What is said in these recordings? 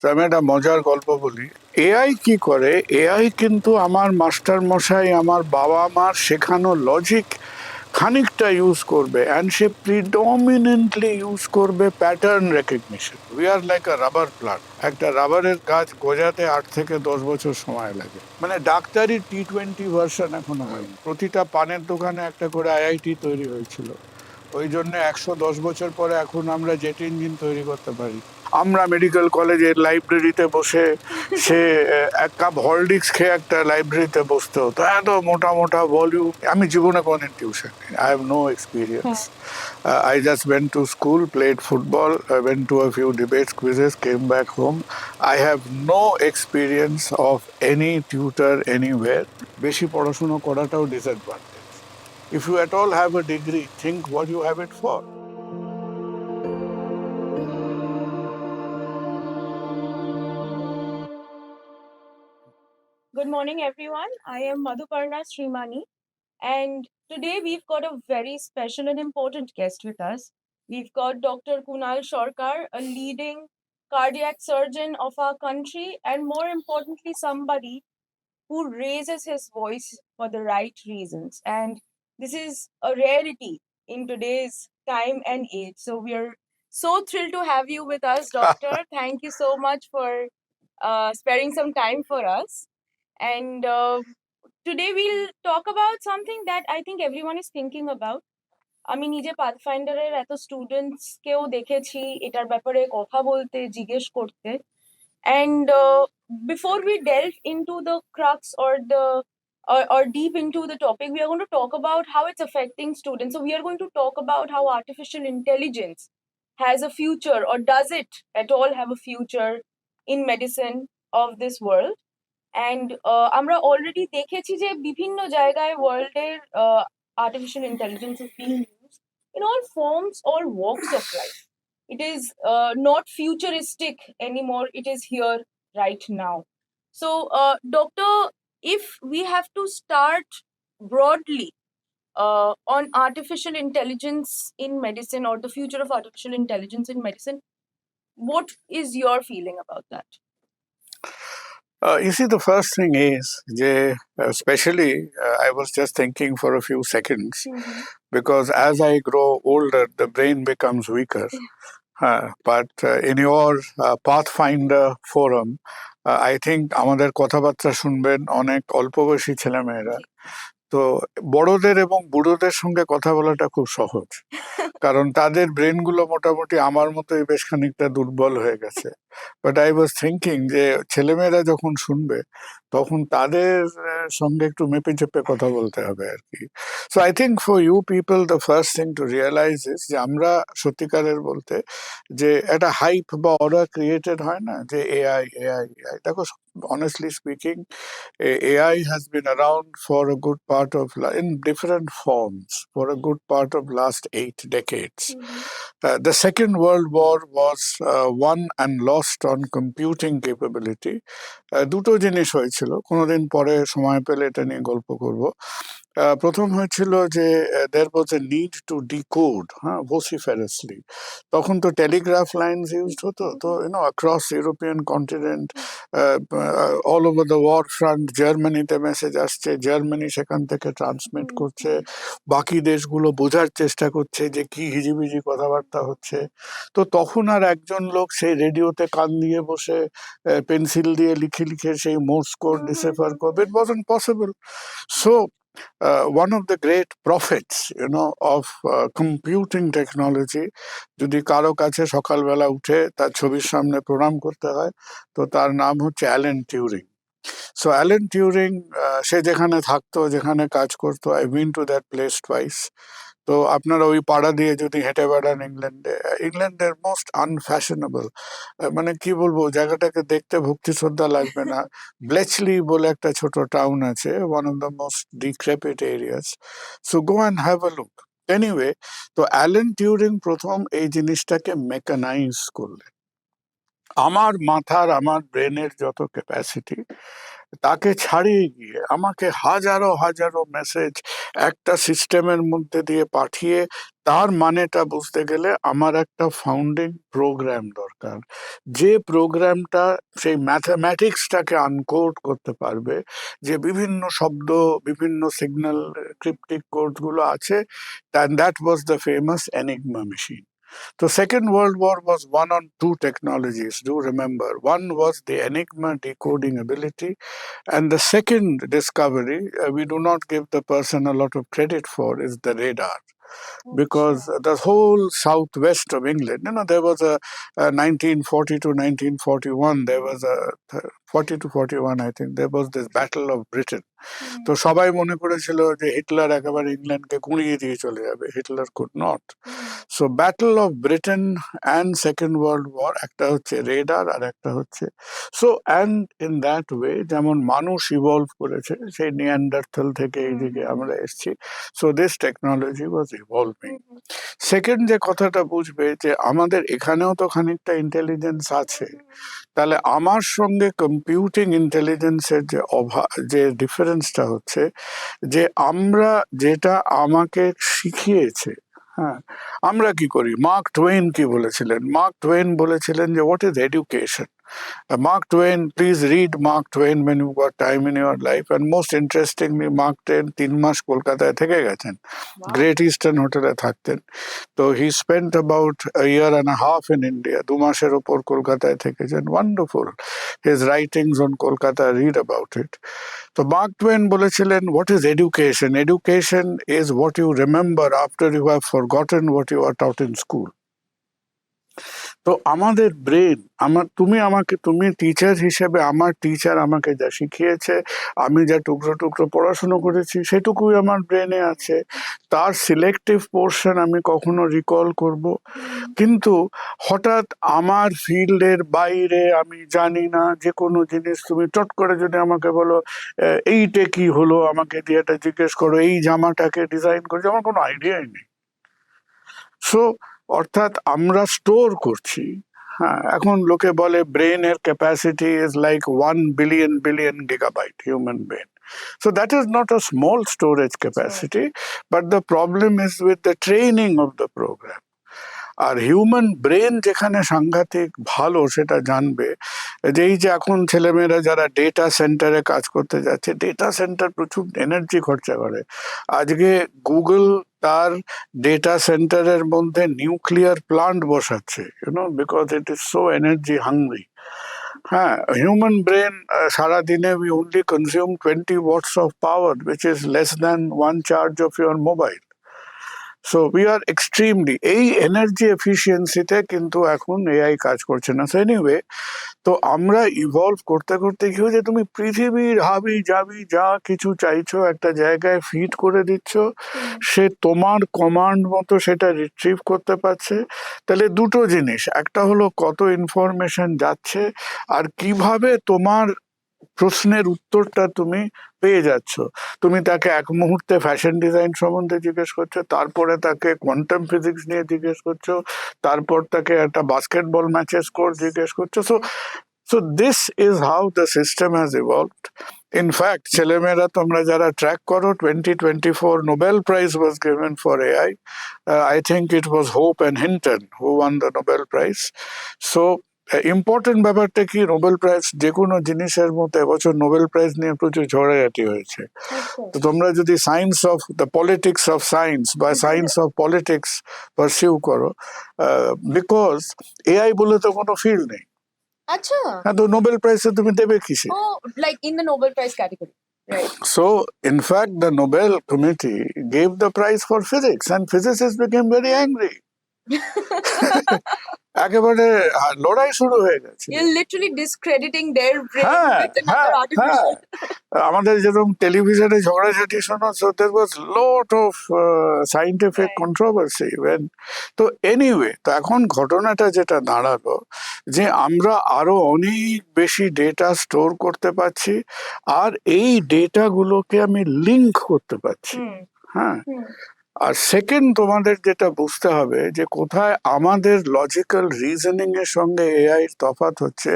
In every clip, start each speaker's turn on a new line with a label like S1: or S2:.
S1: তো আমি একটা মজার গল্প বলি। এআই কি করে, এআই কিন্তু আমার মাস্টার মশাই, আমার বাবা মার শেখানো লজিক খানিকটা ইউজ করবে, অ্যান্ড সে প্রিডমিনেন্টলি ইউজ করবে pattern recognition. We are like a rubber plant. একটা রাবারের গাছ গজাতে 8 থেকে 10 বছর সময় লাগে। মানে ডাক্তারির T20 ভার্সন এখনো হয়নি। প্রতিটা পানের দোকানে একটা করে আইআইটি তৈরি হয়েছিল। ওই জন্য 110 বছর পরে এখন আমরা জেট ইঞ্জিন তৈরি করতে পারি। আমরা মেডিকেল কলেজের লাইব্রেরিতে বসে সে এক কাপ হরলিক্স খেয়ে একটা লাইব্রেরিতে বসতে হতো, এত মোটা মোটা ভলিউম। আমি জীবনে কোনদিন টিউশন নিই, I have no experience. I just went to school, played football, I went to a few debates, quizzes, came back home. I have no experience of any tutor anywhere. বেশি পড়াশোনা করাটাও disadvantage. If you at all have a degree, think what you have it for.
S2: Good morning, everyone. I am Madhuparna Srimani, and today we've got a very special and important guest with us. We've got Dr. Kunal Shorkar, a leading cardiac surgeon of our country, and more importantly, somebody who raises his voice for the right reasons. And this is a rarity in today's time and age. So we are so thrilled to have you with us, Doctor. Thank you so much for sparing some time for us. And today we'll talk about something that I think everyone is thinking about. আমি নিজে পাথফাইন্ডারের এত students কেও দেখেছি এটার ব্যাপারে কথা বলতে, জিজ্ঞেস করতে। And before we delve into the crux or deep into the topic, we are going to talk about how it's affecting students. So we are going to talk about how artificial intelligence has a future, or does it at all have a future in medicine of this world. And আমরা already দেখেছি যে বিভিন্ন জায়গায় ওয়ার্ল্ডের artificial intelligence is being used in all forms or walks of life. It is not futuristic anymore. It is here right now. So, Doctor, if we have to start broadly on artificial intelligence in medicine, or the future of artificial intelligence in medicine, what is your feeling about that?
S1: You see, the first thing is, especially, I was just thinking for a few seconds, because as I grow older, the brain becomes weaker. But in your Pathfinder forum, I think আমাদের কথাবার্তা শুনবেন অনেক অল্প বয়সী ছেলেমেয়েরা। তো বড়দের এবং বুড়োদের সঙ্গে কথা বলাটা খুব সহজ, কারণ তাদের ব্রেনগুলো মোটামুটি আমার মতোই বেশ খানিকটা দুর্বল হয়ে গেছে। বাট আই ওয়াজ থিঙ্কিং যে ছেলেমেয়েরা যখন শুনবে তখন তাদের সঙ্গে একটু মেপে চেপে কথা বলতে হবে আর কি। So I think for you people the first thing to realise is যে আমরা সত্যিকারের বলতে যে একটা হাইপ বা অর্ডার ক্রিয়েটেড হয় না যে এআই এআই এআই, দেখো honestly speaking, AI has been around for a good part of, in different forms, for a good part of last 8 decades. The Second World War was won and lost on computing capability. দুটো জিনিস হয়েছিল, কোনোদিন পরে সময় পেলে এটা নিয়ে গল্প করব। প্রথম হয়েছিল যে there was a need to decode vociferously. তখন তো টেলিগ্রাফ লাইনস ইউজড হতো, তো across European continent, all over the war front, জার্মানিতে মেসেজ আসছে, জার্মানি সেখান থেকে ট্রান্সমিট করছে, বাকি দেশগুলো বোঝার চেষ্টা করছে যে কি হিজিবিজি কথাবার্তা হচ্ছে। তো তখন আর একজন লোক সেই রেডিওতে কান দিয়ে বসে পেন্সিল দিয়ে লিখে লিখে সেই মোর্স কোড ডিসেফার করবে, ইট wasn't possible. So one of the great prophets, of computing technology, যদি কারো কাছে সকালবেলা উঠে তার ছবির সামনে প্রণাম করতে হয়, তো তার নাম হচ্ছে Alan Turing. So Alan Turing, সে যেখানে থাকতো, যেখানে কাজ করতো, I been to that place twice. তো আপনারা ওই পাড়া দিয়ে যদি হেঁটে বেড়ান ইংল্যান্ডের মোস্ট আনফ্যাশনেবল, মানে কি বলবো, জায়গাটাকে দেখতে ভক্তি শ্রদ্ধা লাগবে না। ব্লেচলি বলে একটা ছোট টাউন আছে, one of the most decrepit areas. So go and have a look. Anyway, তো অ্যালেন টিউরিং প্রথম এই জিনিসটাকে মেকানাইজ করলেন। আমার মাথার, আমার ব্রেনের যত ক্যাপাসিটি, তাকে ছাড়িয়ে গিয়ে আমাকে হাজারো হাজারো মেসেজ একটা সিস্টেমের মধ্যে দিয়ে পাঠিয়ে তার মানেটা বুঝতে গেলে আমার একটা ফাউন্ডিং প্রোগ্রাম দরকার, যে প্রোগ্রামটা সেই ম্যাথমেটিক্সটাকে আনকোড করতে পারবে, যে বিভিন্ন শব্দ, বিভিন্ন সিগন্যাল, ক্রিপ্টিক কোডগুলো আছে। and that was the famous Enigma machine. So Second World War was won on two technologies, do remember. One was the Enigma decoding ability, and the second discovery, we do not give the person a lot of credit for, is the radar. Because the whole southwest of England, there was a 1940 to 1941, there was a 40 to 41, I think, there was this Battle of Britain. তো সবাই মনে করেছিল যে Hitler একেবারে ইংল্যান্ডকে গুঁড়িয়ে দিয়ে চলে যাবে। Hitler could not. So Battle of Britain and Second World War, একটা হচ্ছে রেডার আর একটা হচ্ছে অ্যান্ড ইন দ্যাট ওয়ে যেমন মানুষ ইভলভ করেছে সেই নিয়ান্ডারথল থেকে এইদিকে আমরা এসেছি। So this technology was evolving. Second যে কথাটা বুঝবে যে আমাদের এখানেও তো খানিকটা ইন্টেলিজেন্স আছে, তাহলে আমার সঙ্গে কম্পিউটিং ইন্টেলিজেন্সের যে ডিফারেন্সটা হচ্ছে যে আমরা যেটা আমাকে শিখিয়েছে, হ্যাঁ, আমরা কি করি। মার্ক টুয়েন কি বলেছিলেন? মার্ক টুয়েন বলেছিলেন যে what is education. Mark Twain, please read Mark Twain when you've got time in your life. And most interestingly, Mark Twain 3 মাস কলকাতায় থেকে গেছেন, গ্রেট ইস্টার্ন হোটেলে থাকতেন। তো he spent about a year and a half in India, 2 মাসের ওপর কলকাতায় থেকেছেন। Wonderful, his writings on Kolkata, read about it. তো মার্ক টুয়েন বলেছিলেন what is education. Education is what you remember after you have forgotten what you are taught in school. তো আমাদের brain, তুমি teacher হিসেবে, আমার টিচার আমাকে যা শিখিয়েছে, আমি যা টুকরো টুকরো পড়াশুনো করেছি সেটুকুই আমার ব্রেনে আছে। তার সিলেক্টিভ পোর্শন আমি কখনো রিকল করব, কিন্তু হঠাৎ আমার ফিল্ডের বাইরে আমি জানি না যে কোনো জিনিস তুমি চট করে যদি আমাকে বলো এইটা কি হলো, আমাকে দিয়ে এটা জিজ্ঞেস করো, এই জামাটাকে ডিজাইন করেছে, আমার কোনো আইডিয়াই নেই। সো অর্থাৎ আমরা স্টোর করছি। হ্যাঁ, এখন লোকে বলে ব্রেনের capacity is like 1 billion billion gigabyte, human brain. So that is not a small storage capacity, but the problem is with the training of the program. আর হিউম্যান ব্রেন যেখানে সাংঘাতিক ভালো সেটা জানবে যে এই যে এখন ছেলেমেয়েরা যারা ডেটা সেন্টারে কাজ করতে যাচ্ছে, ডেটা সেন্টার প্রচুর এনার্জি খরচা করে। আজকে গুগল তার ডেটা সেন্টারের মধ্যে নিউক্লিয়ার প্লান্ট বসাচ্ছে, because it is so energy hungry. হ্যাঁ, হিউম্যান ব্রেন সারাদিনে we only consume 20 watts of power, which is less than 1 charge of your mobile. So we are extremely, এই এনার্জি এফিসিয়েন্সিতে কিন্তু এখন AI কাজ করছে না। সো এনিওয়ে, তো আমরা ইভলভ করতে করতে কি হয়েছে, তুমি পৃথিবীর হাবি যাবি যা কিছু চাইছো একটা জায়গায় ফিট করে দিচ্ছ, সে তোমার কমান্ড মতো সেটা রিট্রিভ করতে পারছে। তাহলে দুটো জিনিস, একটা হলো কত ইনফরমেশন যাচ্ছে, আর কিভাবে তোমার প্রশ্নের উত্তরটা তুমি পেয়ে যাচ্ছ। তুমি তাকে এক মুহূর্তে ফ্যাশন ডিজাইন সম্বন্ধে জিজ্ঞেস করছো, তারপরে তাকে কোয়ান্টাম ফিজিক্স নিয়ে জিজ্ঞেস করছো, তারপর তাকে একটা বাস্কেটবল ম্যাচের স্কোর জিজ্ঞেস করছো। So this is how the system has evolved. In fact ছেলেমেয়েরা তোমরা যারা ট্র্যাক করো, 2024 Nobel prize was given for AI. I think it was hope and Hinton who one the Nobel prize. So important ব্যাপারটা কি, Nobel prize যে কোনো জিনিসের মতো এবছর নোবেল প্রাইজ নিয়ে প্রচুর ঝগড়াঝাটি হয়েছে। তো তোমরা যদি science of the politics of science বা সায়েন্স অফ পলিটিক্স পারসিউ করো, বিকজ এআই বলে তো কোনো ফিল্ড নেই।
S3: আচ্ছা,
S1: হ্যাঁ, তো নোবেল প্রাইজ তুমি দেবে কিসে?
S3: Oh, like in the Nobel Prize category, right?
S1: So, in fact, the Nobel Committee gave the prize for physics, and physicists became very angry. একেবারে লড়াই শুরু হয়ে গেছে।
S3: You're literally discrediting their brain
S1: হ্যাঁ,
S3: with another
S1: হ্যাঁ,
S3: artificial.
S1: আমাদের যেরকম টেলিভিশনে ঝগড়াঝাটি শোনা, so there was lot of scientific
S3: Right.
S1: controversy when. তো এনিওয়ে, তো এখন ঘটনাটা যেটা দাঁড়ালো যে আমরা আরো অনেক বেশি ডেটা স্টোর করতে পারছি, আর এই ডেটাগুলোকে আমি লিঙ্ক করতে পারছি। হ্যাঁ, আর সেকেন্ড তোমাদের যেটা বুঝতে হবে যে কোথায় আমাদের লজিক্যাল রিজনিং এর সঙ্গে এআই এর তফাৎ হচ্ছে।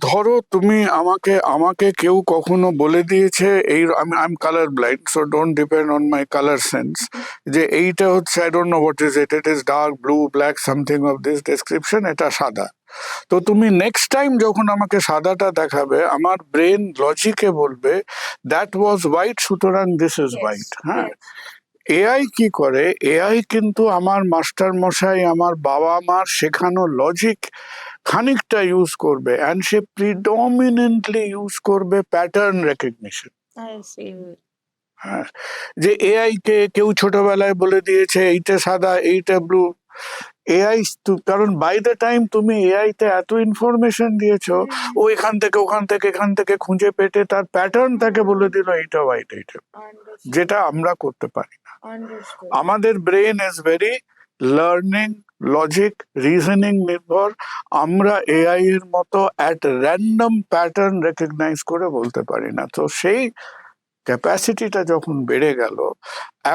S1: ধরো তুমি আমাকে আমাকে কেউ কখনো বলে দিয়েছে এই I am colour blind, so don't depend on my colour sense, যে এইটা হচ্ছে I don't know what is it, it is dark blue black something of this description, এটা সাদা। তো তুমি নেক্সট টাইম যখন আমাকে সাদাটা দেখাবে, আমার ব্রেন লজিকে বলবে দ্যাট ওয়াজ হোয়াইট, সুতরাং দিস ইজ
S2: Yes,
S1: হোয়াইট। হ্যাঁ,
S2: yes.
S1: এআই কি করে, এআই কিন্তু আমার মাস্টার মশাই, আমার বাবা মার শেখানো লজিক খানিকটা ইউজ করবে, অ্যান্ড সে প্রিডমিনেন্টলি ইউজ করবে প্যাটার্ন রেকগনিশন।
S2: I see.
S1: হ্যাঁ, যে এআই কে কেউ ছোটবেলায় বলে দিয়েছে এইটা সাদা এইটা ব্লু, এআই, কারণ বাই দ্য টাইম তুমি এআই তে এত ইনফরমেশন দিয়েছো, ও এখান থেকে ওখান থেকে এখান থেকে খুঁজে পেটে তার প্যাটার্ন তাকে বলে দিল এইটা হোয়াইট এইটা,
S2: Understood.
S1: যেটা আমরা করতে পারি না।
S2: Understood.
S1: আমাদের brain is very learning, logic, reasoning নির্ভর। আমরা এআই এর মতো অ্যাট র্যান্ডম প্যাটার্ন রেকগনাইজ করে বলতে পারি না। তো সেই ক্যাপাসিটিটা যখন বেড়ে গেল,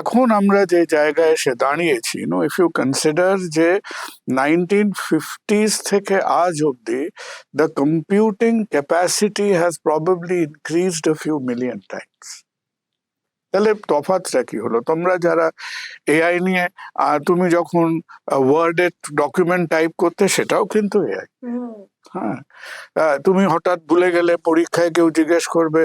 S1: এখন আমরা যে জায়গায় এসে দাঁড়িয়েছি, নো, ইফ ইউ কনসিডার যে 1950s থেকে আজ অব্দি the computing capacity has probably increased a few million times। তাহলে তফাৎটা কি হলো? তোমরা যারা এআই নিয়ে তুমি যখন ওয়ার্ডে ডকুমেন্ট টাইপ করতে, সেটাও কিন্তু এআই।
S2: Hmm.
S1: হ্যাঁ, তুমি হঠাৎ ভুলে গেলে, পরীক্ষায় কেউ জিজ্ঞেস করবে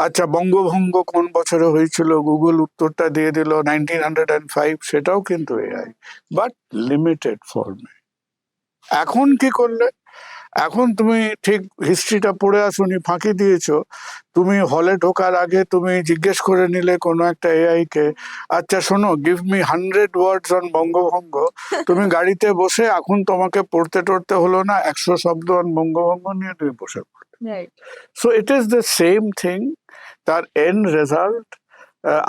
S1: আচ্ছা বঙ্গভঙ্গ কোন বছরে হয়েছিল, গুগল উত্তরটা দিয়ে দিল 1905, সেটাও কিন্তু এআই, বাট লিমিটেড ফর্মে। এখন কি করলে, এখন তুমি ঠিক হিস্ট্রিটা পড়ে আসুনি, ফাঁকি দিয়েছো, তুমি হলে ঢোকার আগে তুমি জিজ্ঞেস করে নিলে কোনো একটা এআই কে, আচ্ছা শোনো, গিভ মি 100 ওয়ার্ডস অন বঙ্গভঙ্গ। তুমি গাড়িতে বসে, এখন তোমাকে পড়তে টড়তে হলো না, 100 শব্দ অন বঙ্গভঙ্গ নিয়ে তুমি বসে।
S2: Right.
S1: So it is the same thing, তার এন্ড রেজাল্ট।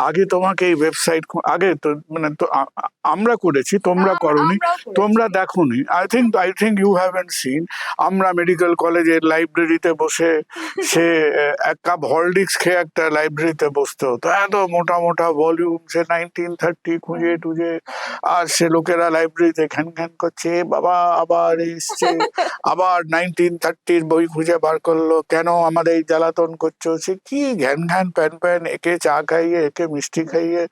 S1: আগে তোমাকে এই ওয়েবসাইট, আগে তো মানে তো আমরা করেছি, তোমরা করনি,
S2: আমরাও করেছি।
S1: তোমরা দেখোনি। I think you haven't seen. আমরা মেডিকেল কলেজের লাইব্রেরিতে বসে, সে এক কাপ হরলিক্স খেয়ে একটা লাইব্রেরিতে বসতে হতো, এত মোটা মোটা ভলিউম, সে 1930 খুঁজে টুজে, আর সে লোকেরা লাইব্রেরিতে ঘ্যান ঘ্যান করছে, বাবা আবার এসছে, আবার 1930 বই খুঁজে বার করলো, কেন আমার এই জ্বালাতন করছো, সে কি ঘ্যান ঘ্যান প্যান প্যান, একে চা খাইয়ে একে মিষ্টি খাইয়ে,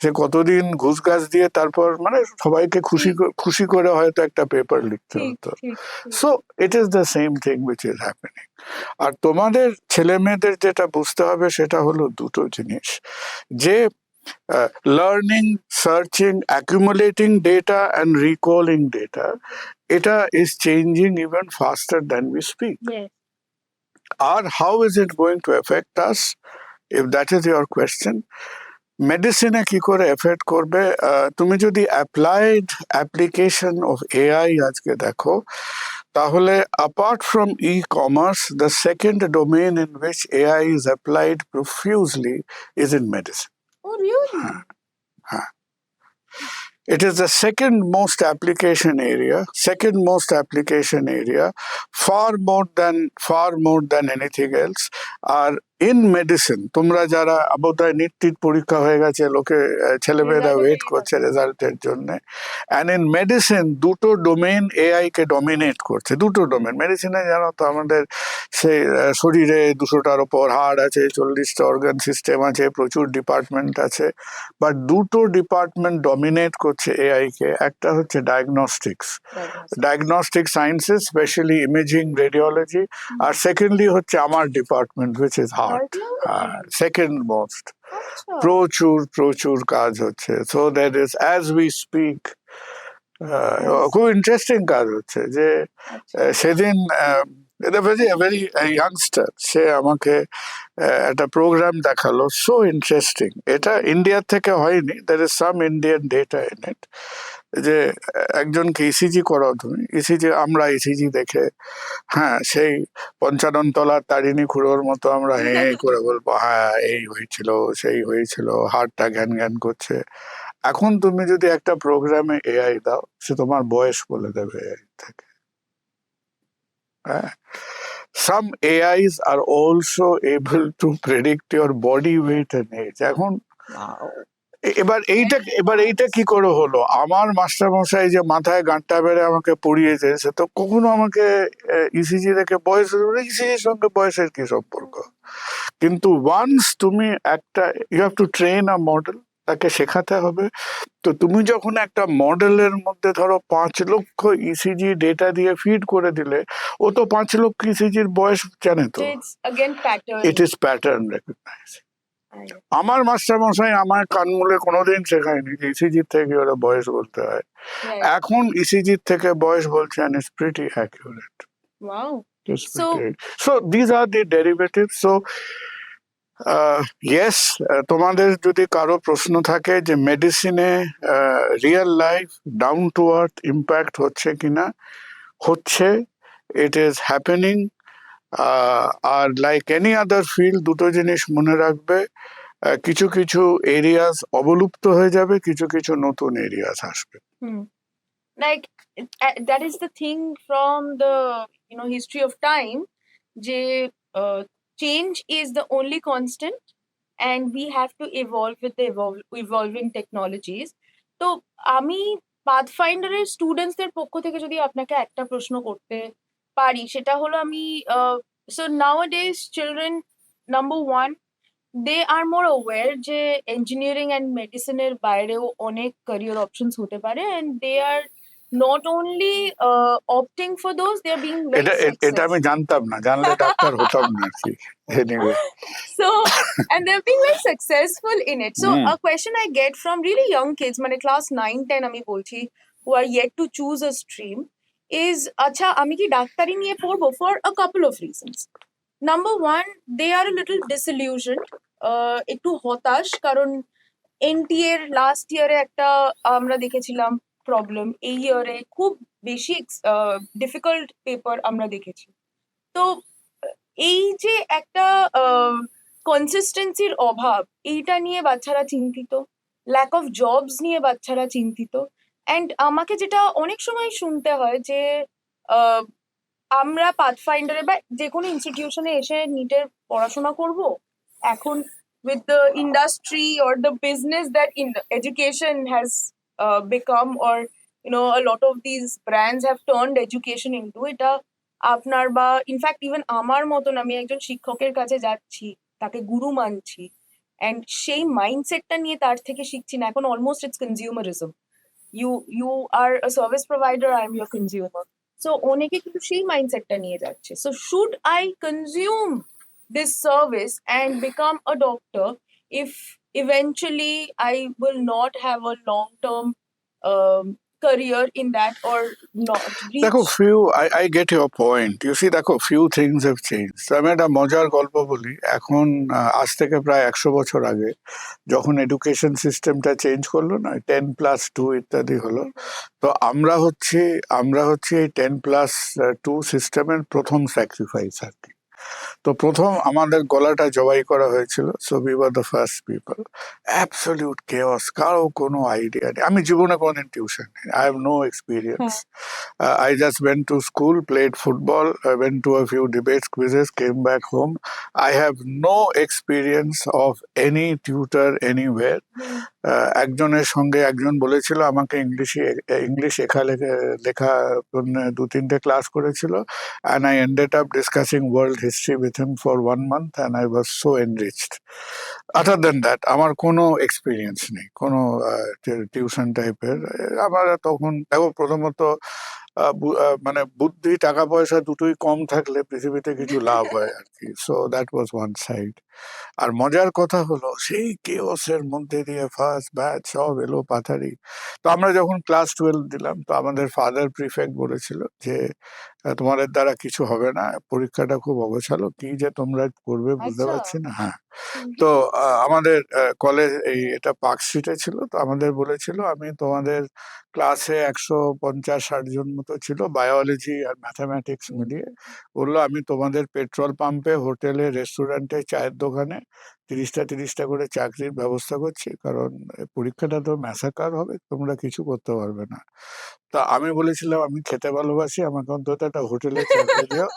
S1: সে কতদিন ঘুষ গাছ দিয়ে তারপর মানে সবাইকে খুশি করে হয়তো একটা পেপার লিখতে
S2: ঠিক
S1: হতো।
S2: ঠিক
S1: so it is the same thing which is happening. আর তোমাদের ছেলে মেয়েদের যেটা বুঝতে হবে সেটা হলো দুটো জিনিস, যে learning, searching, accumulating data and recalling data, এটা is changing even faster than we speak.
S2: Yes.
S1: আর how is it going to affect us, if that is your question, মেডিসিনে কি করে এফেক্ট করবে? তুমি যদি অ্যাপ্লাইড অ্যাপ্লিকেশন অফ এআই আজকে দেখো, তাহলে apart from e-commerce, the second domain in which AI is applied profusely is in medicine.
S2: Oh, really?
S1: It is the second most application area, far more than anything else. R in medicine, তোমরা যারা বোধহয় NEET পরীক্ষা হয়ে গেছে, লোকে ছেলেমেয়েরা
S2: Result
S1: wait
S2: পেয়ে
S1: করছে
S2: গেছে।
S1: রেজাল্টের জন্য, অ্যান্ড ইন মেডিসিন দুটো ডোমেন এআই কে ডমিনেট করছে, দুটো ডোমেন। মেডিসিনে জানো তো আমাদের সেই শরীরে 200টার ওপর হাড় আছে, 40টা অর্গান সিস্টেম আছে, প্রচুর ডিপার্টমেন্ট আছে, বাট দুটো ডিপার্টমেন্ট ডমিনেট করছে এআই কে। একটা হচ্ছে diagnostics, diagnostic sciences, specially imaging, radiology, আর সেকেন্ডলি হচ্ছে আমার department which is heart, second most.
S2: আচ্ছা।
S1: প্রচুর কাজ হচ্ছে। So that is as we speak, খুব ইন্টারেস্টিং কাজ হচ্ছে। যে সেদিন ভেরি ইয়াংস্টার, সে আমাকে একটা প্রোগ্রাম দেখালো, সো ইন্টারেস্টিং। এটা ইন্ডিয়ার থেকে হয়নি, there is some Indian data in it, যে একজনকে ইসিজি করাও, তুমি ইসিজি, আমরা ইসিজি দেখে, হ্যাঁ, সেই 55 তলার তারিণী খুঁড়োর মতো আমরা হেঁ করে বলবো হ্যাঁ এই হয়েছিল সেই হয়েছিল, হার্টটা ঘ্যান ঘ্যান করছে। এখন তুমি যদি একটা প্রোগ্রামে এআই দাও, সে তোমার বয়স বলে দেবে এআই থেকে। হ্যাঁ, some AIs are also able to predict your body weight and age. এখন এবার এইটা কি করে হলো? আমার মাস্টারমশাই যে মাথায় গাঁটটা বেড়ে আমাকে পড়িয়েছে, সে তো কখনো আমাকে ইসিজি দেখে ইসিজির সঙ্গে বয়সের কি সম্পর্ক? কিন্তু ওয়ান্স তুমি একটা, you have to train a model, তাকে শেখাতে হবে। তো তুমি যখন একটা মডেলের মধ্যে ধরো 5 লক্ষ ইসিজি ডেটা দিয়ে ফিড করে দিলে, ও তো 5 লক্ষ ইসিজির বয়স জানে তো।
S2: So it's again pattern.
S1: It is pattern recognise. আমার মাস্টার মশাই আমার কানমূলে কোনোদিন শেখায়নি যে ইসিজির থেকে ওরা বয়স বলতে হয়।
S2: Right.
S1: এখন ইসিজির থেকে বয়স বলছে, and it's pretty accurate.
S2: Wow.
S1: It's
S2: So
S1: pretty- So these are the derivatives. So yes, তোমাদের যদি কারো প্রশ্ন থাকে যে মেডিসিনে real life down to earth impact হচ্ছে কিনা, হচ্ছে, ইট ইজ হ্যাপেনিং। আর লাইক এনি আদার ফিল্ড, দুটো জিনিস মনে রাখবে, কিছু কিছু এরিয়াস অবলুপ্ত হয়ে যাবে, কিছু কিছু নতুন এরিয়াস আসবে।
S2: Like that is the thing from the history of time. Je change is the only constant, and we have to evolve with the evolving technologies. তো আমি পাথফাইন্ডারের স্টুডেন্টসদের পক্ষ থেকে যদি আপনাকে একটা প্রশ্ন করতে পারি, সেটা হলো আমি so nowadays children, number one, they are more aware যে engineering and medicine এর বাইরেও অনেক career options হতে পারে, and they are not only opting for those, they are being very
S1: এটা
S2: successful.
S1: আমি জানতাম না, জানলে ডাক্তার হতাম না আর কি। Anyway.
S2: So, and they've been very successful in it. So,
S1: Hmm.
S2: a question I get from really young kids, মানে class 9-10 আমি বলছি, who are yet to choose a stream, is আচ্ছা আমি কি ডাক্তারি নিয়ে পড়বো, for a couple of reasons. Number one, they are a little disillusioned, একটু হতাশ, কারণ NTA এর লাস্ট ইয়ারে একটা আমরা দেখেছিলাম প্রবলেম, এই ইয়ারে খুব বেশি ডিফিকাল্ট পেপার আমরা দেখেছি। তো এই যে একটা কনসিস্টেন্সির অভাব, এইটা নিয়ে বাচ্চারা চিন্তিত, ল্যাক অফ জবস নিয়ে বাচ্চারা চিন্তিত। অ্যান্ড আমাকে যেটা অনেক সময় শুনতে হয় যে আমরা পাথফাইন্ডারে বা যে কোনো ইনস্টিটিউশনে এসে নিটের পড়াশোনা করব, এখন with the industry or the business that in education has become, or a lot of these brands have turned education into, এটা আপনার বা ইনফ্যাক্ট ইভেন আমার মতন, আমি একজন শিক্ষকের কাছে যাচ্ছি, তাকে গুরু মানছি, অ্যান্ড সেই মাইন্ডসেটটা নিয়ে তার থেকে শিখছি না, এখন almost it's consumerism. You are a service provider, I am your consumer. So অনেকে কিন্তু সেই মাইন্ডসেটটা নিয়ে যাচ্ছে। So should I consume this service and become a doctor if eventually I will not have a long-term career in that, or not reach?
S1: দেখো, I get your point. You see, দেখো, few things have changed. আমি একটা মজার গল্প বলি। এখন আজ থেকে প্রায় 100 বছর আগে যখন এডুকেশন সিস্টেমটা চেঞ্জ করলো না, 10+2 ইত্যাদি হলো, তো আমরা হচ্ছে এই 10+2 সিস্টেমের প্রথম স্যাক্রিফাইস আর কি। তো প্রথম আমাদের গলাটা জবাই করা হয়েছিল। So we were the first people. Absolute chaos, কারো কোনো আইডিয়া নেই। আমি জীবনে কোনোদিন টিউশন নেই, I have no experience. I just went to school, played football, went to a few debates, quizzes, came back home. I have no experience of any tutor anywhere. একজনের সঙ্গে একজন বলেছিল আমাকে ইংলিশ লেখা 2-3টে ক্লাস করেছিল, and I ended up discussing world history with him for 1 month, and I was so enriched. Other than that, আমার কোনো experience নেই, কোনো টিউশন টাইপের। আমার তখন দেখো, প্রথমত মানে বুদ্ধি, টাকা পয়সা দুটোই কম থাকলে পৃথিবীতে কিছু লাভ হয় আর কি। So that was one side. আর মজার কথা হলো, সেই কেওসের মধ্যে দিয়ে ফার্স্ট ব্যাচ সব এলো পাথারি। তো আমরা যখন ক্লাস 12 দিলাম, তো আমাদের ফাদার প্রিফেক্ট বলেছিল যে তোমাদের দ্বারা কিছু হবে না, পরীক্ষাটা খুব অগোছালো, কি যে তোমরা করবে বুঝতে পারছি না। হ্যাঁ, তো আমাদের কলেজ এটা পার্ক স্ট্রিটে ছিল। তো আমাদের বলেছিল, আমি তোমাদের ক্লাসে 150-60 জন মতো ছিল, বায়োলজি আর ম্যাথামেটিক্স মিলিয়ে। বললো, আমি তোমাদের পেট্রোল পাম্পে, হোটেলে, রেস্টুরেন্টে, চায়ের দোকানে 30টা করে চাকরির ব্যবস্থা করছি, কারণ পরীক্ষাটা তো ম্যাসাকার হবে, তোমরা কিছু করতে পারবে না। তা আমি বলেছিলাম, আমি খেতে ভালোবাসি, আমাকে অন্তত একটা হোটেলে চাকরি দিও,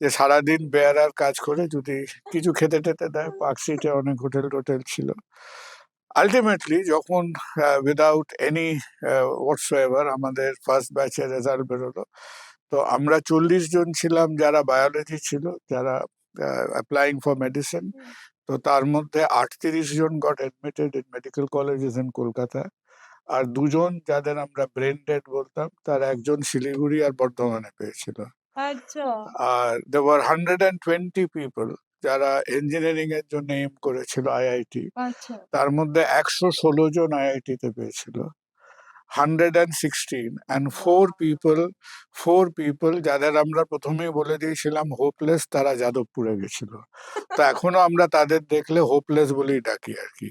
S1: যে সারাদিন বেয়ারার কাজ করে যদি কিছু খেতে টেতে দেয়। পার্ক স্ট্রিটে অনেক হোটেল টোটেল ছিল। আলটিমেটলি যখন উইদাউট এনি হোয়াটসোএভার আমাদের ফার্স্ট ব্যাচের রেজাল্ট বেরোলো, তো আমরা 40 জন ছিলাম যারা বায়োলজি ছিল, যারা অ্যাপ্লাইং ফর মেডিসিন। তো তার মধ্যে 38 জন got admitted in medical colleges in Kolkata, আর 2জন যাদের আমরা ব্রেন ডেড বলতাম, তার একজন শিলিগুড়ি আর বর্ধমানে পেয়েছিল।
S2: আচ্ছা।
S1: আর there were 120 people যারা ইঞ্জিনিয়ারিং এর জন্য এম করেছিল আইআইটি,
S2: আচ্ছা।
S1: তার মধ্যে 116 জন আইআইটি তে পেয়েছিল, 116, and four people যাদের আমরা প্রথমেই বলে দিয়েছিলাম হোপলেস, তারা যাদবপুরে গেছিল। তো এখনো আমরা তাদের দেখলে হোপলেস বলেই ডাকি আর কি।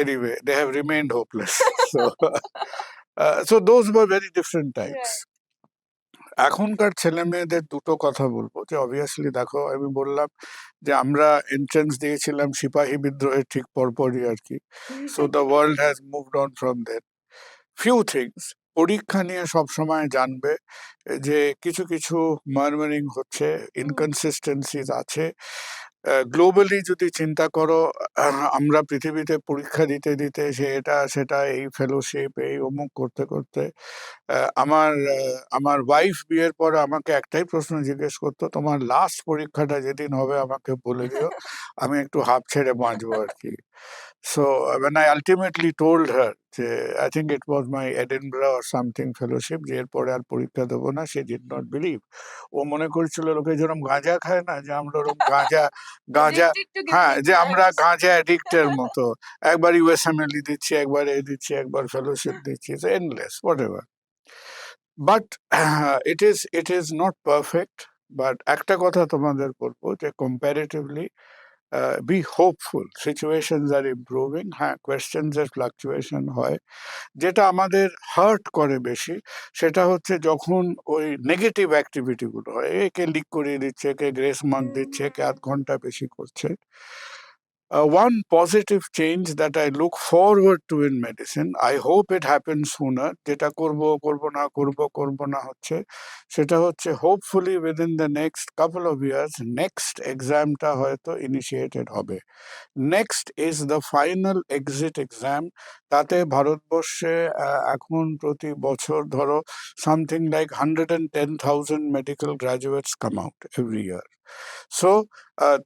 S1: Anyway, they have remained hopeless. So those were very different times. এখনকার ছেলে মেয়েদের দুটো কথা বলবো, যে অবভিয়াসলি দেখো, আমি বললাম যে আমরা এন্ট্রান্স দিয়েছিলাম সিপাহী বিদ্রোহের ঠিক পরপরই আর কি। So the world has moved on from that. Few things পরীক্ষা নিয়ে সবসময় জানবে যে কিছু কিছু মার্মারিং হচ্ছে, ইনকনসিস্টেন্সিজ আছে। গ্লোবালি যদি চিন্তা করো, আমরা পৃথিবীতে পরীক্ষা দিতে দিতে সে এটা সেটা, এই ফেলোশিপ, এই অমুক করতে করতে, আমার ওয়াইফ বিয়ের পরে আমাকে একটাই প্রশ্ন জিজ্ঞেস করতো, তোমার লাস্ট পরীক্ষাটা যেদিন হবে আমাকে বলে দিও, আমি একটু হাঁপ ছেড়ে বাঁচবো আর কি। So when I ultimately told her, I think it was my Edinburgh or something fellowship, যে এরপরে আর পরীক্ষা দেবো না, she did not believe. ও মনে করছিল লোকে যেরকম গাঁজা খায় না, যে আমরা ওরকম গাঁজা,
S3: Addicted to
S1: হ্যাঁ,
S3: giving
S1: যে আমরা
S3: exams.
S1: গাঁজা অ্যাডিক্টের মতো, একবার ইউএসএমএলই দিচ্ছি, একবার এই দিচ্ছি, একবার ফেলোশিপ দিচ্ছি, endless whatever. But it is not perfect, but একটা কথা তোমাদের বলবো যে comparatively be hopeful, situations are improving. হ্যাঁ, questions এর fluctuation হয়, যেটা আমাদের হার্ট করে বেশি সেটা হচ্ছে যখন ওই নেগেটিভ অ্যাক্টিভিটি গুলো হয়, একে লিক করিয়ে দিচ্ছে, কে গ্রেস মার্ক দিচ্ছে, কে আধ ঘন্টা বেশি করছে। One positive change that I look forward to in medicine, I hope it happens sooner, যেটা করব না হচ্ছে, সেটা হচ্ছে hopefully within the next couple of years next এক্সামটা হয়তো ইনিশিয়েটেড হবে। Next is the final exit exam. তাতে ভারতবর্ষে এখন প্রতি বছর ধরো something like 110,000 medical graduates come out every year. So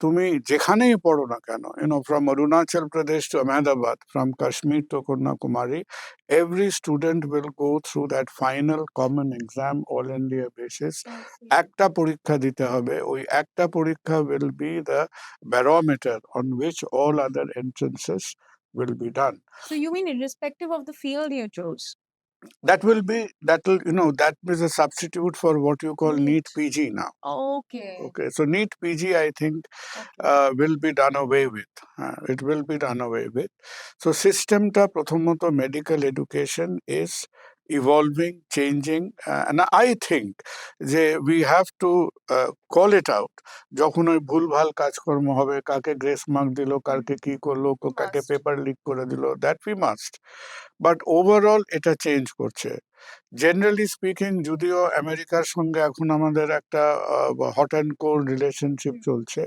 S1: তুমি যেখানেই পড়ো না কেন, from Arunachal Pradesh to Ahmedabad, from Kashmir to Kanyakumari, every student will go through that final common exam all India basis. একটা পরীক্ষা দিতে হবে, ওই একটা পরীক্ষা will be the barometer on which all other entrances will be done.
S2: So you mean irrespective of the field you chose?
S1: That is a substitute for what you call NEET PG now. Okay, so NEET PG, I think, will be done away with. It will be done away with. So systemটা প্রথমত medical education is evolving, changing, and I think যে we have to call it out. যখন ওই ভুলভাল কাজকর্ম হবে, কাকে grace mark দিল, কাকে কি করলো, কাকে পেপার লিক করে দিল, that we must. But overall এটা চেঞ্জ করছে। জেনারেলি স্পিকিং, যদিও আমেরিকার সঙ্গে এখন আমাদের একটা হট অ্যান্ড কোল্ড রিলেশনশিপ চলছে,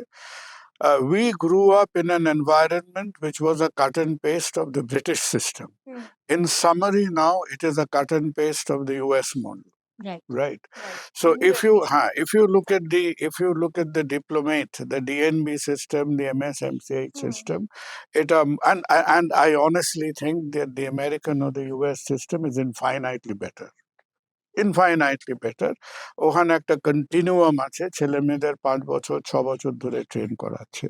S1: we grew up in an environment which was a cut and paste of the British system. In summary, now it is a cut and paste of the US model. Right. So if you look at the diplomate, the DNB system, the MSMCH system, and I honestly think that the American or the US system is infinitely better. ওখানে একটা continuum আছে, ছেলে মেয়েদের 5 বছর 6 বছর ধরে train করাচ্ছে।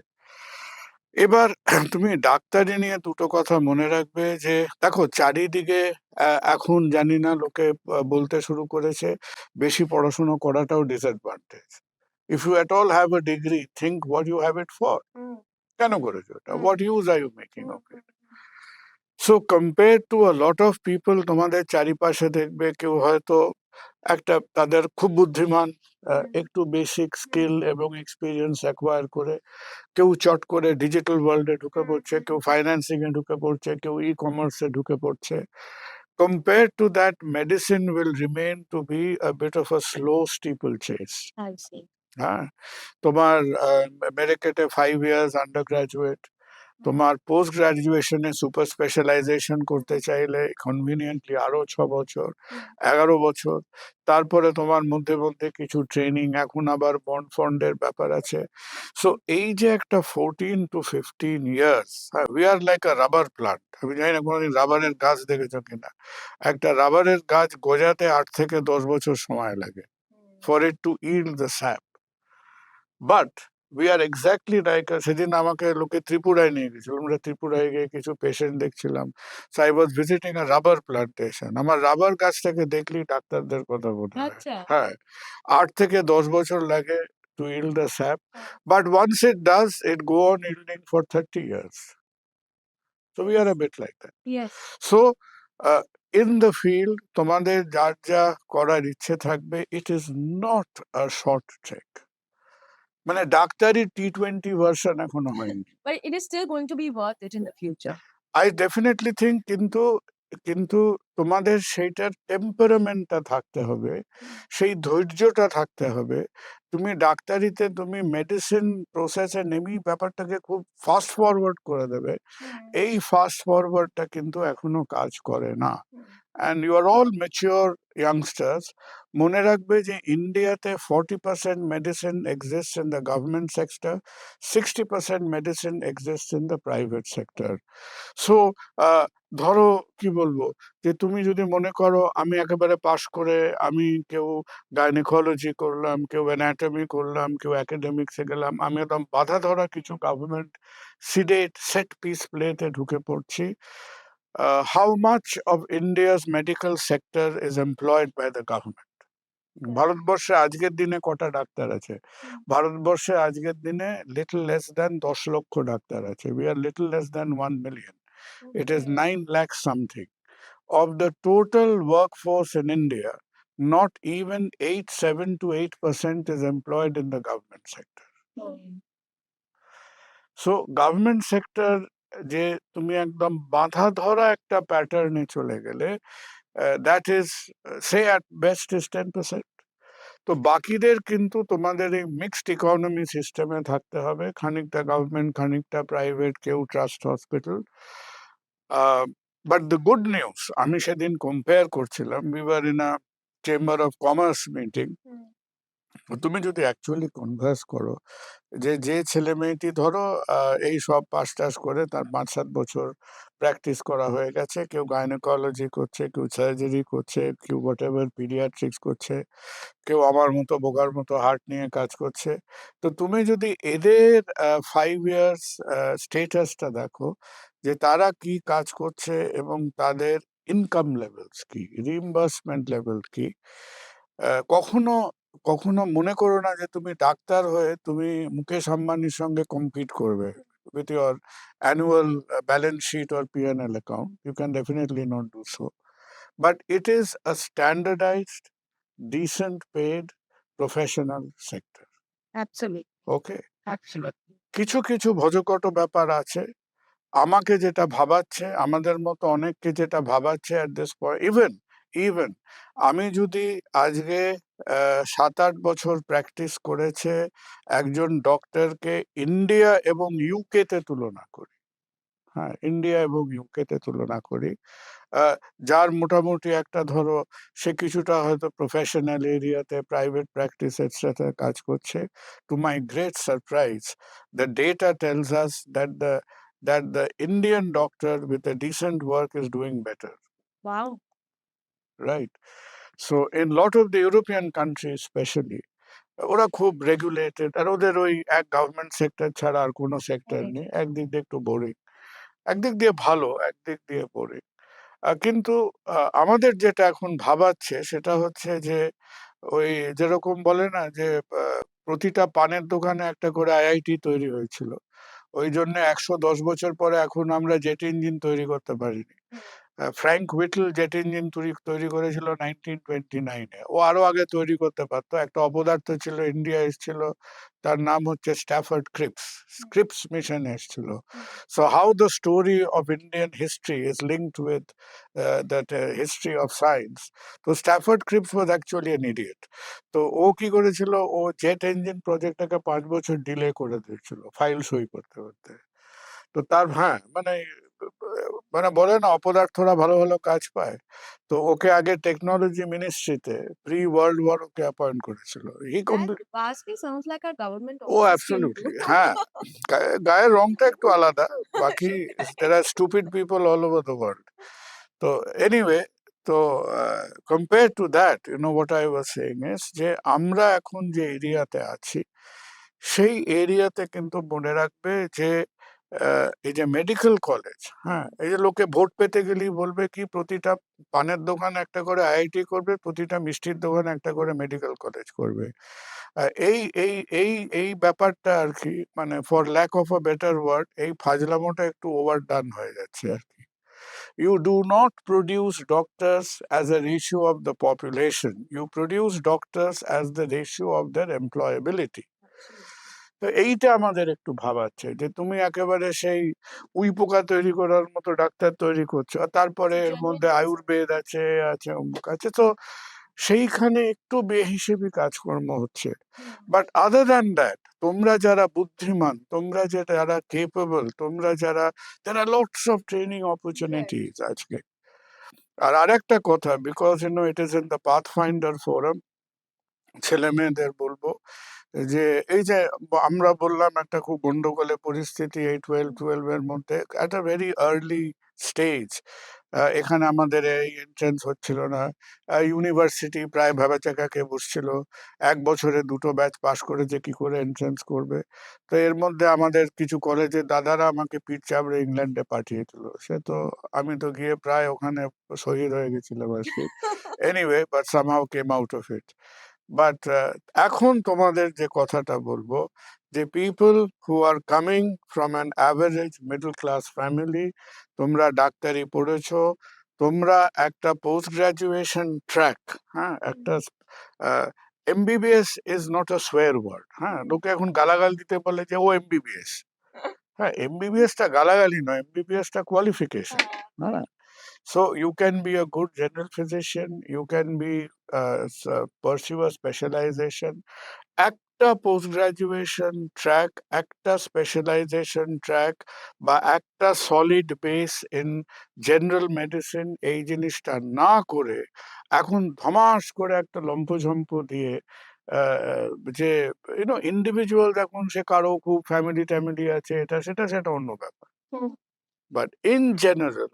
S1: এবার তুমি ডাক্তারি নিয়ে দুটো কথা মনে রাখবে, যে দেখো চারিদিকে এখন জানি না লোকে বলতে শুরু করেছে বেশি পড়াশোনা করাটাও disadvantage. If you at all have a degree, think what you have it for. কেন করেছো এটা? What use are you making of it? So compare to a lot of people, তোমাদের চারিপাশে দেখবে কেউ হয়তো একটা, তাদের খুব বুদ্ধিমান, একটু বেসিক স্কিল এবং এক্সপিরিয়েন্স অ্যাকোয়ার করে কেউ চট করে ডিজিটাল ওয়ার্ল্ডে ঢুকে পড়ছে, কেউ ফাইন্যান্সিং এ ঢুকে পড়ছে, কেউ ই কমার্সে ঢুকে পড়ছে। Compare to that, medicine will remain to be a bit of a slow steeplechase. হ্যাঁ, তোমার মেডিকেটে 5 years আন্ডার গ্রাজুয়েট, তোমার পোস্ট গ্রাজুয়েশনে সুপার স্পেশালাইজেশন করতে চাইলে কনভিনিয়েন্টলি আরো 6 বছর, 11 বছর, তারপরে তোমার মধ্যে মধ্যে কিছু ট্রেনিং, এখন আবার বন্ড ফন্ডের ব্যাপার আছে। সো এই যে একটা 14 to 15 years, we are like a rubber plant. আমি জানি না কোনোদিন রাবারের গাছ দেখেছো কিনা। একটা রাবারের গাছ গজাতে 8 থেকে 10 বছর সময় লাগে for it to yield the sap. But we are exactly like, সেদিন আমাকে লোকে ত্রিপুরায় নিয়ে গেছিল, আমরা ত্রিপুরায় গিয়ে কিছু পেশেন্ট দেখছিলাম। So I was visiting a rubber plantation. আমার রাবার গাছটাকে দেখলেই ডাক্তারদের কথা মনে হয়।
S2: আচ্ছা।
S1: হ্যাঁ, 8 থেকে 10 বছর লাগে to yield the sap, but once it does, it go on yielding for 30 years. So we are a bit like that.
S2: Yes.
S1: So in the field, তোমাদের যার যা করার ইচ্ছে থাকবে, it is not a short trek. মানে ডাক্তারি T20 version এখনো হয়নি।
S2: But it is still going to be worth it in the future.
S1: I definitely think, কিন্তু কিন্তু তোমাদের সেইটার টেম্পারামেন্টটা থাকতে হবে, সেই ধৈর্যটা থাকতে হবে। তুমি ডাক্তারিতে তুমি মেডিসিন প্রসেসে নেমেই ব্যাপারটাকে খুব ফাস্ট ফরওয়ার্ড করে দেবে। এই ফাস্ট ফরওয়ার্ডটা কিন্তু এখনো কাজ করে না। And you are all mature youngsters. মনে রাখবে যে ইন্ডিয়াতে 40% medicine exist in the government sector, 60% medicine exist in the private sector. So ধরো কি বলবো, যে তুমি যদি মনে করো আমি একেবারে পাশ করে, আমি কেউ গাইনিকোলজি করলাম, কেউ অ্যানাটমি করলাম, কেউ একাডেমিক্সে গেলাম, আমি একদম বাধা ধরা কিছু গভর্নমেন্ট সিডেট সেট পিস প্লেতে ঢুকে পড়ছি। How much of India's medical sector is employed by the government? ভারতবর্ষে আজকের দিনে কটা ডাক্তার আছে? ভারতবর্ষে আজকের দিনে লিটল লেস দ্যান 10 লক্ষ ডাক্তার আছে। We are little less than 1 million. It is 9 lakh something. Of the total workforce in India, not even 7 to 8% is employed in the government sector. So government sector যে তুমি একদম বাঁধা ধরা একটা প্যাটার্নে চলে গেলে, that is say at best is 10%. তো বাকিদের কিন্তু তোমাদের এই মিক্সড ইকোনমি সিস্টেমে থাকতে হবে, খানিকটা গভর্নমেন্ট, খানিকটা প্রাইভেট, কেউ trust hospital. But the good news, আমি সেদিন কম্পেয়ার করছিলাম, we were in a chamber of commerce meeting. তুমি যদি অ্যাকচুয়ালি কনভার্স করো, যে ছেলে মেয়েটি ধরো এই সব পাস টাস করে তার 5-7 বছর প্র্যাকটিস করা হয়ে গেছে, কেউ গাইনোকোলজি করছে, কেউ সার্জারি করছে, কেউ হোয়াট এভার পিডিয়াট্রিক্স করছে, কেউ আমার মতো বোকার মতো হার্ট নিয়ে কাজ করছে। তো তুমি যদি এদের 5 ইয়ার্স স্টেটাসটা দেখো, যে তারা কি কাজ করছে এবং তাদের ইনকাম লেভেলস কি, রিইম্বার্সমেন্ট লেভেল কি, কখনো কখনো মনে করো না যে তুমি ডাক্তার হয়ে তুমি মুকেশ আম্বানির সঙ্গে কম্পিট করবে with your annual balance sheet or P&L account. You can definitely not do so. But it is a standardized, decent paid professional sector.
S2: Absolutely.
S1: Okay?
S2: Absolutely.
S1: কিছু কিছু ভজকট ব্যাপার আছে। আমাকে যেটা ভাবাচ্ছে, আমাদের মতো অনেককে যেটা ভাবাচ্ছে at this point, even আমি যদি আজকে 7-8 বছর প্র্যাকটিস করেছে একজন ডক্টরকে ইন্ডিয়া এবং ইউকেতে তুলনা করি, হ্যাঁ, ইন্ডিয়া এবং ইউকেতে তুলনা করি, যার মোটামুটি একটা ধরো সে কিছুটা হয়তো প্রফেশনাল এরিয়াতে প্রাইভেট প্র্যাকটিসের সাথে কাজ করছে, to my great surprise the data tells us that the Indian doctor with a decent work is doing better,
S2: Wow.
S1: right? So in lot of the European countries especially, ওরা খুব regulated, আর ওদের ওই এক government sector ছাড়া আর কোনো sector নেই। একদিক দিয়ে একটু বোরিং, একদিক দিয়ে ভালো, একদিক দিয়ে বোরিং। কিন্তু আমাদের যেটা এখন ভাবাচ্ছে সেটা হচ্ছে যে ওই যেরকম বলে না যে প্রতিটা পানের দোকানে একটা করে আইআইটি তৈরি হয়েছিল, ওই জন্য 110 বছর পরে এখন আমরা জেট ইঞ্জিন তৈরি করতে পারিনি। ফ্র্যাঙ্ক হুইটল জেট ইঞ্জিন তৈরি করেছিল 1929-এ, ও আরো আগে তৈরি করতে পারতো। একটা অপদার্থ ছিল, ইন্ডিয়া এসেছিল, তার নাম হচ্ছে স্ট্যাফোর্ড ক্রিপস মিশন এসেছিল। So how the story of Indian history is linked with that history of science. তো Stafford Cripps was actually an idiot. তো ও কি করেছিল, ও জেট ইঞ্জিন প্রজেক্টটাকে 5 বছর ডিলে করে দিয়েছিল ফাইল সই করতে করতে। তো তার হ্যাঁ মানে বলে না অপদার্থরা ভালো ভালো কাজ পায়, তো ওকে আগে টেকনোলজি মিনিস্ট্রিতে প্রি ওয়ার্ল্ড ওয়ার ওকে অ্যাপয়েন্ট করেছিল।
S2: That vastly sounds like our government
S1: ও
S2: office
S1: অ্যাবসলিউটলি
S2: কিন্তু।
S1: হ্যাঁ, গায়ের রংটা একটু আলাদা, বাকি there are stupid people all over the world. তো এনিওয়ে, তো compare to that what I was saying is যে আমরা এখন যে এরিয়াতে আছি সেই এরিয়াতে কিন্তু মনে রাখবে যে এই যে মেডিকেল কলেজ, হ্যাঁ, এই যে লোকে ভোট পেতে গেলেই বলবে কি প্রতিটা পানের দোকানে একটা করে আইআইটি করবে, প্রতিটা মিষ্টির দোকানে একটা করে মেডিকেল কলেজ করবে। এই এই এই এই ব্যাপারটা আর কি, মানে for lack of a better word, এই ফাজলামোটা একটু ওভারডান হয়ে যাচ্ছে আর কি। You do not produce doctors as a ratio of the population. You produce doctors as the ratio of their employability. তো এইটা আমাদের একটু ভাবাচ্ছে যে তুমি একেবারে সেই উই পোকা তৈরি করার মতো ডাক্তার তৈরি করছো, আর তারপরে এর মধ্যে আয়ুর্বেদ আছে, অমুক আছে, তো সেইখানে একটু বেহিসেবি কাজকর্ম হচ্ছে। বাট আদার দ্যান দ্যাট, তোমরা যারা বুদ্ধিমান, তোমরা যারা কেপেবল, তোমরা যারা, there are lots of training opportunities আজকে। আর আরেকটা কথা, because it is in the pathfinder forum, ছেলে মেয়েদের বলবো যে এই যে আমরা বললাম একটা খুব গন্ডগোলের পরিস্থিতি এই 12 এর মধ্যে, একটা ভেরি আর্লি স্টেজ, এখানে আমাদের এই এন্ট্রান্স হচ্ছিল না, ইউনিভার্সিটি প্রায় ভেবাচাকাকে বসছিল, 1 বছরে 2টো ব্যাচ পাশ করেছে, কি করে এন্ট্রান্স করবে। তো এর মধ্যে আমাদের কিছু কলেজের দাদারা আমাকে পিঠ চাপড়ে ইংল্যান্ডে পাঠিয়ে দিল, সে তো আমি তো গিয়ে প্রায় ওখানে শহীদ হয়ে গেছিলাম আর কি। Anyway, but somehow came out of it. But এখন তোমাদের যে কথাটা বলবো, যে people who are coming from an average middle class family, তোমরা ডাক্তারি পড়েছো, তোমরা একটা পোস্ট গ্রাজুয়েশন ট্র্যাক, হ্যাঁ, একটা এমবিবিএস ইজ নট আ সোয়ার ওয়ার্ড, হ্যাঁ, লোকে এখন গালাগাল দিতে বলে যে ও এমবিবিএস, হ্যাঁ, এমবিবিএস টা গালাগালি নয়, এমবিবিএস টা কোয়ালিফিকেশন, হ্যাঁ। So you can be a good general physician, you can be pursue a specialization, একটা পোস্ট গ্রাজুয়েশন ট্র্যাক, একটা স্পেশালাইজেশন ট্র্যাক, বা একটা solid base in general medicine, এই জিনিসটা না করে এখন ধমাস করে একটা লম্ফঝম্প দিয়ে যে ইন্ডিভিজুয়াল, এখন সে কারো খুব ফ্যামিলি ট্যামিলি আছে, এটা সেটা অন্য ব্যাপার, but in general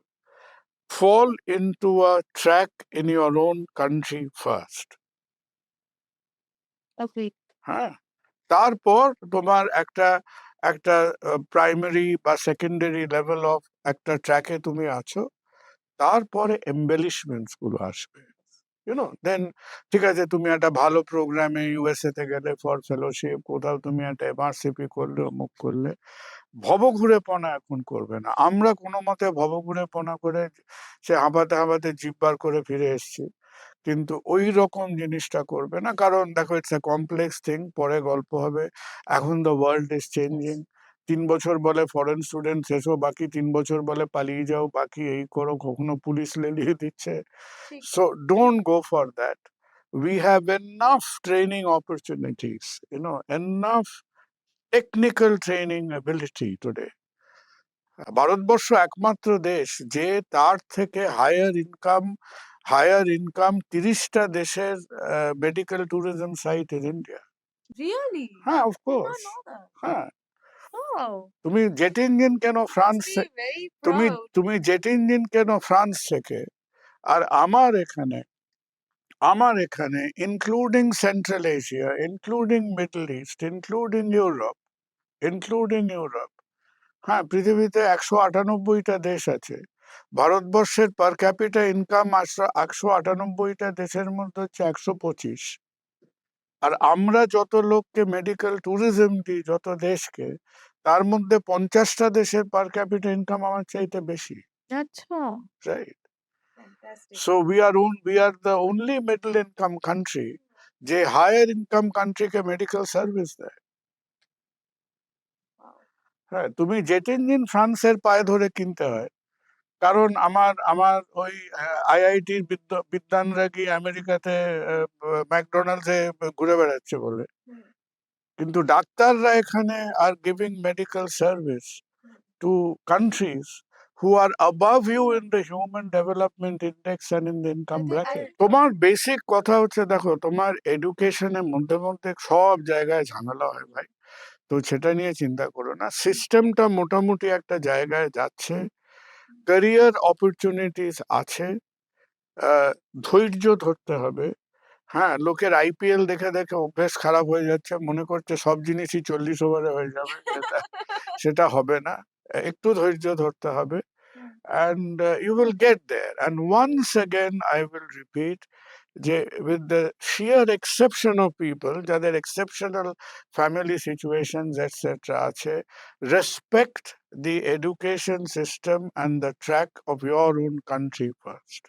S1: fall into a track in your own country first.
S2: Agreed.
S1: হ্যাঁ, তারপর তোমার একটা একটা প্রাইমারি বা সেকেন্ডারি লেভেল অফ একটা ট্র্যাকে তুমি আছো, তারপরে এমবেলিশমেন্টস গুলো আসবে, দেন ঠিক আছে, তুমি একটা ভালো প্রোগ্রামে ইউএসএ তে গেলে ফর ফেলোশিপ, কোথাও তুমি একটা এমআরসিপি করলে, অমুক করলে, ভবঘুরেপনা এখন করবে না। আমরা কোনো মতে ভবঘুরেপনা করে সে হাঁপাতে হাঁপাতে জিভ বার করে ফিরে এসছি, কিন্তু ওই রকম জিনিসটা করবে না, কারণ দেখো ইটস এ কমপ্লেক্স থিং, পরে গল্প হবে। এখন দ্য ওয়ার্ল্ড ইজ চেঞ্জিং, 3 বছর বলে ফরেন স্টুডেন্ট এসো, বাকি 3 বছর বলে পালিয়ে যাও, বাকি এই করো, কখনো পুলিশ লেলিয়ে দিচ্ছে। So don't go for that. We have enough training opportunities, enough technical training ability today. ভারতবর্ষ একমাত্র দেশ যে তার থেকে হায়ার ইনকাম 30টা দেশের medical tourism site in India.
S2: Really?
S1: হ্যাঁ,
S2: I
S1: অফকোর্স।
S2: know that.
S1: হ্যাঁ,
S2: Wow.
S1: তুমি জেট ইঞ্জিন কেন ফ্রান্স,
S2: Must be very
S1: তুমি
S2: proud.
S1: তুমি জেট ইঞ্জিন কেন ফ্রান্স থেকে, আর আমার এখানে including Central Asia, including Middle East, including Europe, হ্যাঁ, পৃথিবীতে 198টা দেশ আছে, ভারতবর্ষের পার ক্যাপিটা ইনকাম 198টা দেশের মধ্যে হচ্ছে 125, আর আমরা যত লোককে মেডিকেল ট্যুরিজম দিই যত দেশকে, তার মধ্যে 50টা দেশের পার ক্যাপিটা ইনকাম আমার চাইতে বেশি,
S2: Acha.
S1: Right?
S2: Fantastic.
S1: So we are the only middle income country যে হায়ার ইনকাম কান্ট্রিকে মেডিকেল সার্ভিস দেয়।
S2: Wow.
S1: হ্যাঁ, তুমি জেট ইঞ্জিন ফ্রান্সের পায়ে ধরে কিনতে হয়, কারণ আমার ওই আইআইটির বিদ্বানরা কি আমেরিকাতে ম্যাকডোনাল্ডসে ঘুরে বেড়াচ্ছে বলে, কিন্তু ডাক্তাররা এখানে are giving medical service to countries who are above you in the human development index and in the income bracket. তোমার বেসিক কথা হচ্ছে দেখো তোমার এডুকেশনের মধ্যে মধ্যে সব জায়গায় ঝামেলা হয় ভাই, তো সেটা নিয়ে চিন্তা করো না। সিস্টেমটা মোটামুটি একটা জায়গায় যাচ্ছে, ক্যারিয়ার অপরচুনিটিস আছে, ধৈর্য ধরতে হবে। হ্যাঁ, লোকের আইপিএল দেখে দেখে অভ্যেস খারাপ হয়ে যাচ্ছে, মনে করছে সব জিনিসই 40 ওভারে হয়ে যাবে, সেটা হবে না। একটু ধৈর্য ধরতে হবে, and you will get there. And once again I will repeat, with the sheer exception of people যাদের exceptional family situations etc আছে, respect the education system and the track of your own country first.